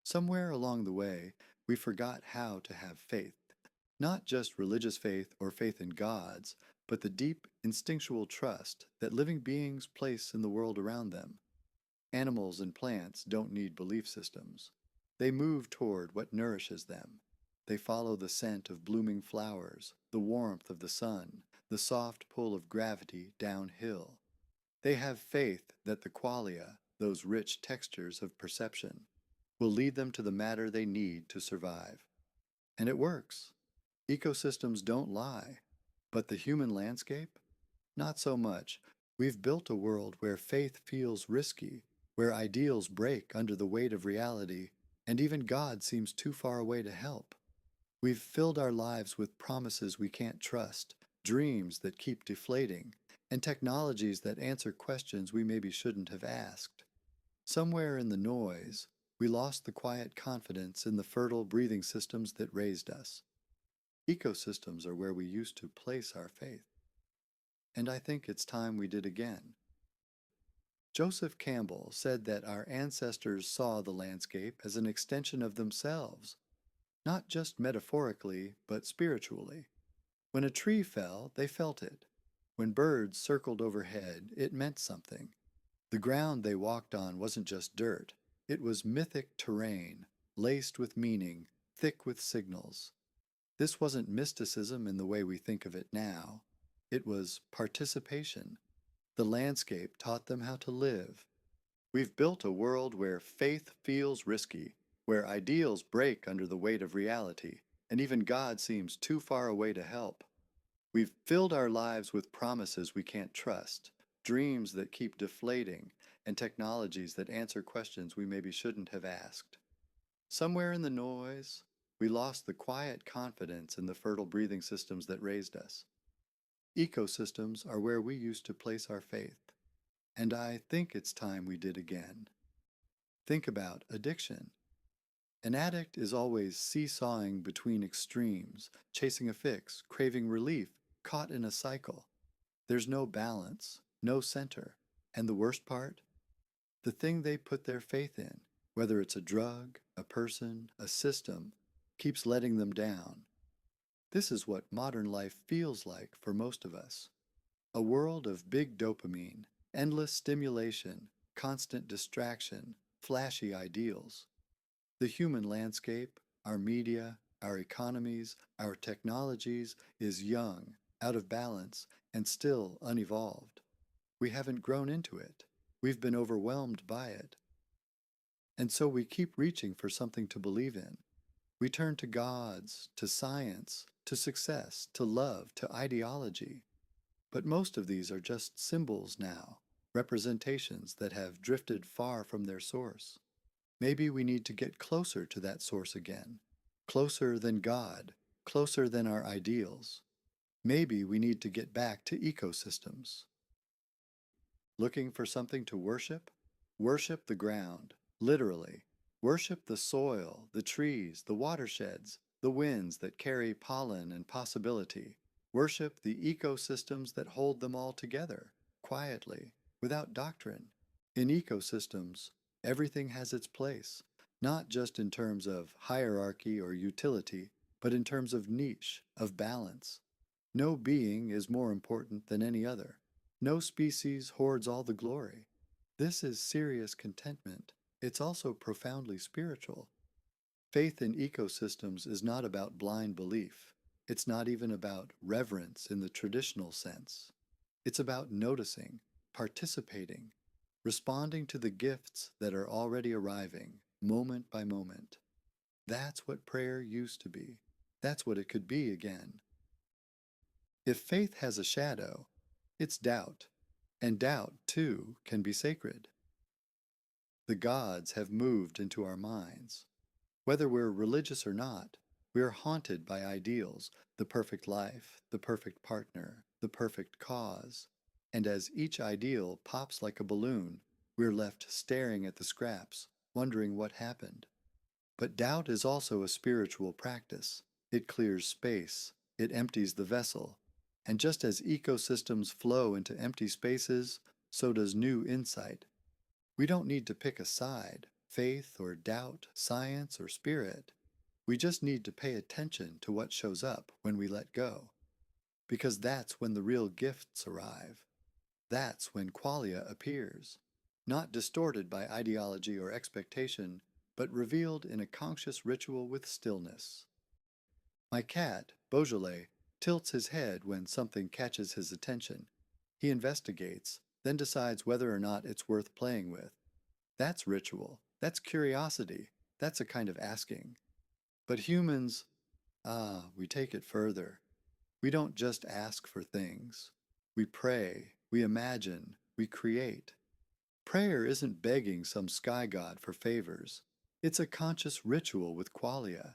Somewhere along the way, we forgot how to have faith. Not just religious faith or faith in gods, but the deep, instinctual trust that living beings place in the world around them. Animals and plants don't need belief systems. They move toward what nourishes them. They follow the scent of blooming flowers, the warmth of the sun, the soft pull of gravity downhill. They have faith that the qualia, those rich textures of perception, will lead them to the matter they need to survive. And it works. Ecosystems don't lie. But the human landscape? Not so much. We've built a world where faith feels risky, where ideals break under the weight of reality, and even God seems too far away to help. We've filled our lives with promises we can't trust, dreams that keep deflating, and technologies that answer questions we maybe shouldn't have asked. Somewhere in the noise, we lost the quiet confidence in the fertile breathing systems that raised us. Ecosystems are where we used to place our faith. And I think it's time we did again. Joseph Campbell said that our ancestors saw the landscape as an extension of themselves, not just metaphorically, but spiritually. When a tree fell, they felt it. When birds circled overhead, it meant something. The ground they walked on wasn't just dirt, it was mythic terrain, laced with meaning, thick with signals. This wasn't mysticism in the way we think of it now. It was participation. The landscape taught them how to live. We've built a world where faith feels risky, where ideals break under the weight of reality, and even God seems too far away to help. We've filled our lives with promises we can't trust, dreams that keep deflating, and technologies that answer questions we maybe shouldn't have asked. Somewhere in the noise, we lost the quiet confidence in the fertile breathing systems that raised us. Ecosystems are where we used to place our faith, and I think it's time we did again. Think about addiction. An addict is always seesawing between extremes, chasing a fix, craving relief, caught in a cycle. There's no balance, no center, and the worst part? The thing they put their faith in, whether it's a drug, a person, a system, keeps letting them down. This is what modern life feels like for most of us. A world of big dopamine, endless stimulation, constant distraction, flashy ideals. The human landscape, our media, our economies, our technologies is young, out of balance, and still unevolved. We haven't grown into it. We've been overwhelmed by it. And so we keep reaching for something to believe in. We turn to gods, to science, to success, to love, to ideology. But most of these are just symbols now, representations that have drifted far from their source. Maybe we need to get closer to that source again, closer than God, closer than our ideals. Maybe we need to get back to ecosystems. Looking for something to worship? Worship the ground, literally. Worship the soil, the trees, the watersheds, the winds that carry pollen and possibility. Worship the ecosystems that hold them all together, quietly, without doctrine. In ecosystems, everything has its place, not just in terms of hierarchy or utility, but in terms of niche, of balance. No being is more important than any other. No species hoards all the glory. This is serious contentment. It's also profoundly spiritual. Faith in ecosystems is not about blind belief. It's not even about reverence in the traditional sense. It's about noticing, participating, responding to the gifts that are already arriving, moment by moment. That's what prayer used to be. That's what it could be again. If faith has a shadow, it's doubt, and doubt, too, can be sacred. The gods have moved into our minds. Whether we're religious or not, we are haunted by ideals, the perfect life, the perfect partner, the perfect cause. And as each ideal pops like a balloon, we're left staring at the scraps, wondering what happened. But doubt is also a spiritual practice. It clears space, it empties the vessel. And just as ecosystems flow into empty spaces, so does new insight. We don't need to pick a side. faith or doubt, science or spirit. We just need to pay attention to what shows up when we let go, because that's when the real gifts arrive. That's when qualia appears, not distorted by ideology or expectation, but revealed in a conscious ritual with stillness. My cat, Beaujolais, tilts his head when something catches his attention. He investigates, then decides whether or not it's worth playing with. That's ritual. That's curiosity. That's a kind of asking. But humans, we take it further. We don't just ask for things. We pray, we imagine, we create. Prayer isn't begging some sky god for favors. It's a conscious ritual with qualia.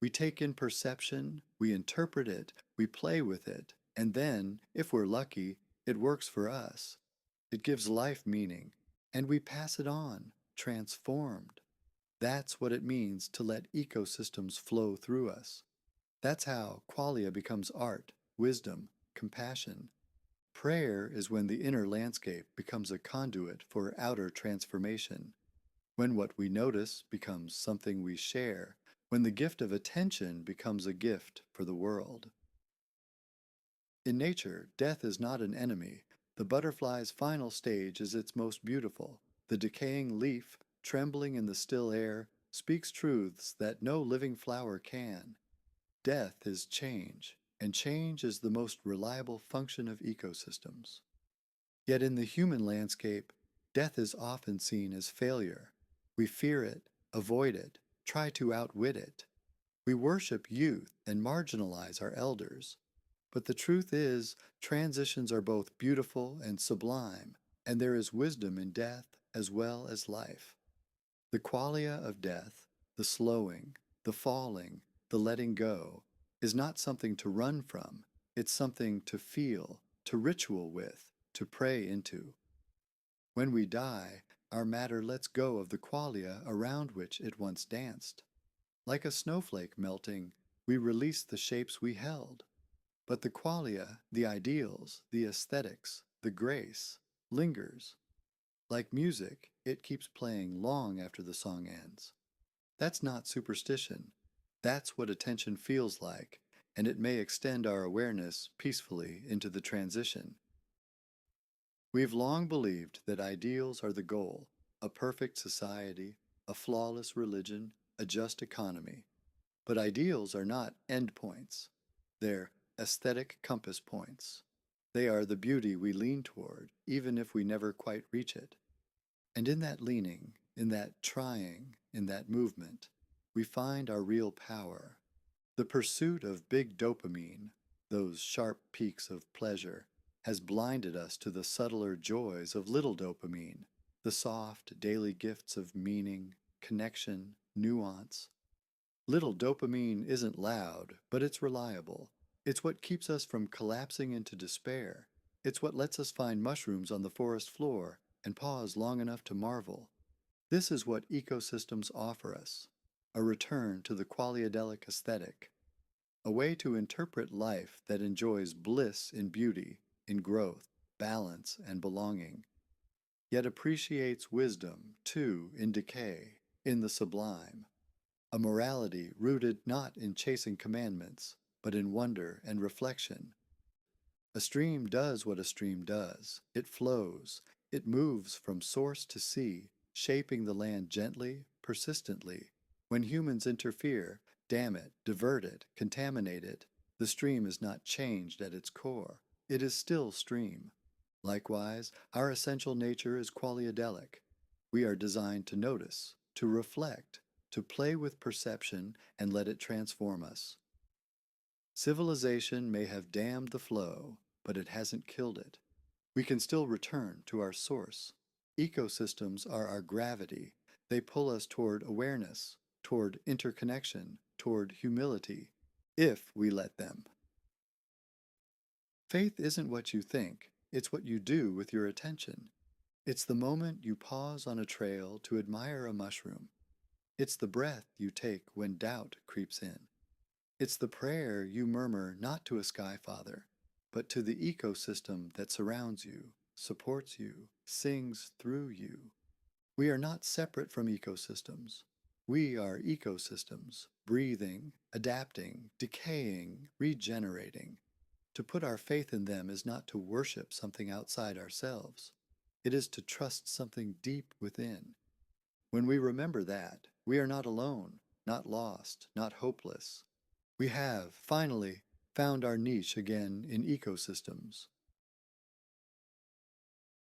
We take in perception, we interpret it, we play with it, and then, if we're lucky, it works for us. It gives life meaning, and we pass it on, transformed. That's what it means to let ecosystems flow through us. That's how qualia becomes art, wisdom, compassion. Prayer is when the inner landscape becomes a conduit for outer transformation, when what we notice becomes something we share, when the gift of attention becomes a gift for the world. In nature, death is not an enemy. The butterfly's final stage is its most beautiful. The decaying leaf, trembling in the still air, speaks truths that no living flower can. Death is change, and change is the most reliable function of ecosystems. Yet in the human landscape, death is often seen as failure. We fear it, avoid it, try to outwit it. We worship youth and marginalize our elders. But the truth is, transitions are both beautiful and sublime, and there is wisdom in death as well as life. The qualia of death, the slowing, the falling, the letting go, is not something to run from. It's something to feel, to ritual with, to pray into. When we die, our matter lets go of the qualia around which it once danced. Like a snowflake melting, we release the shapes we held. But the qualia, the ideals, the aesthetics, the grace, lingers. Like music, it keeps playing long after the song ends. That's not superstition. That's what attention feels like, and it may extend our awareness peacefully into the transition. We've long believed that ideals are the goal, a perfect society, a flawless religion, a just economy. But ideals are not endpoints. They're aesthetic compass points. They are the beauty we lean toward, even if we never quite reach it. And in that leaning, in that trying, in that movement, we find our real power. The pursuit of big dopamine, those sharp peaks of pleasure, has blinded us to the subtler joys of little dopamine, the soft daily gifts of meaning, connection, nuance. Little dopamine isn't loud, but it's reliable. It's what keeps us from collapsing into despair. It's what lets us find mushrooms on the forest floor and pause long enough to marvel. This is what ecosystems offer us, a return to the qualiadelic aesthetic, a way to interpret life that enjoys bliss in beauty, in growth, balance, and belonging, yet appreciates wisdom, too, in decay, in the sublime, a morality rooted not in chasing commandments, but in wonder and reflection. A stream does what a stream does. It flows. It moves from source to sea, shaping the land gently, persistently. When humans interfere, dam it, divert it, contaminate it, the stream is not changed at its core. It is still stream. Likewise, our essential nature is qualiadelic. We are designed to notice, to reflect, to play with perception and let it transform us. Civilization may have dammed the flow, but it hasn't killed it. We can still return to our source. Ecosystems are our gravity. They pull us toward awareness, toward interconnection, toward humility, if we let them. Faith isn't what you think, it's what you do with your attention. It's the moment you pause on a trail to admire a mushroom. It's the breath you take when doubt creeps in. It's the prayer you murmur not to a sky father, but to the ecosystem that surrounds you, supports you, sings through you. We are not separate from ecosystems. We are ecosystems, breathing, adapting, decaying, regenerating. To put our faith in them is not to worship something outside ourselves. It is to trust something deep within. When we remember that, we are not alone, not lost, not hopeless. We have, finally, found our niche again in ecosystems.